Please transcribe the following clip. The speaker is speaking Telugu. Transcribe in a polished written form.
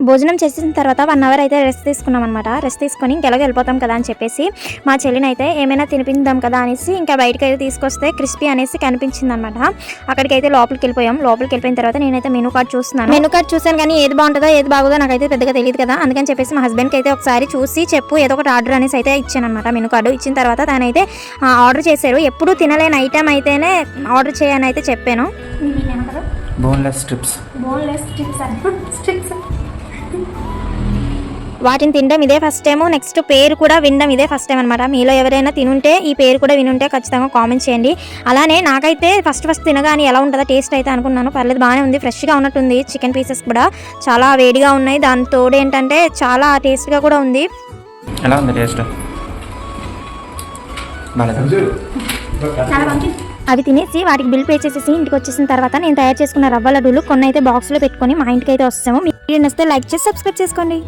భోజనం చేసిన తర్వాత 1 అవర్ అయితే రెస్ట్ తీసుకున్నాం అనమాట. రెస్ట్ తీసుకొని ఇంకెలాగో వెళ్ళిపోతాం కదా అని చెప్పేసి మా చెల్లిని అయితే ఏమైనా తినిపిందాం కదా అనేసి ఇంకా బయటకి అయితే తీసుకొస్తే క్రిస్పీ అనేసి కనిపించింది అనమాట. అక్కడికైతే లోపలికి వెళ్ళిపోయాం. లోపలికి వెళ్ళిపోయిన తర్వాత నేనైతే మెనూ కార్డ్ చూస్తున్నాను. మెనూ కార్డ్ చూసాను కానీ ఏది బాగుంటుందో ఏది బాగుందో నాకైతే పెద్దగా తెలియదు కదా. అందుకని చెప్పేసి మా హస్బెండ్కి అయితే ఒకసారి చూసి చెప్పు ఏదో ఒకటి ఆర్డర్ అనేసి అయితే ఇచ్చాను అనమాట. మెనూ కార్డు ఇచ్చిన తర్వాత తనైతే ఆర్డర్ చేశారు. ఎప్పుడు తినలేని ఐటెం అయితేనే ఆర్డర్ చేయని అయితే చెప్పాను. బోన్లెస్ స్ట్రిప్స్ వాటిని తినడం ఇదే ఫస్ట్ టైం. నెక్స్ట్ పేరు కూడా వినడం ఇదే ఫస్ట్ టైం అనమాట. మీలో ఎవరైనా తినుంటే ఈ పేరు కూడా వినుంటే ఖచ్చితంగా కామెంట్ చేయండి. అలానే నాకైతే ఫస్ట్ తినగానే ఎలా ఉంటుందో టేస్ట్ అయితే అనుకున్నాను. పర్లేదు, బాగానే ఉంది. ఫ్రెష్గా ఉన్నట్టుంది. చికెన్ పీసెస్ కూడా చాలా వేడిగా ఉన్నాయి. దాని తోడు ఏంటంటే చాలా టేస్ట్గా కూడా ఉంది. ఎలా ఉంది టేస్ట్? అవి తినేసి వాటికి బిల్ పే చేసేసి ఇంటికి వచ్చేసిన తర్వాత నేను తయారు చేసుకున్న రవ్వ లడ్డూలు కొన్ని అయితే బాక్స్లో పెట్టుకొని మా ఇంటికి అయితే వస్తాము. మీరు నచ్చితే లైక్ చేసి సబ్స్క్రైబ్ చేసుకోండి.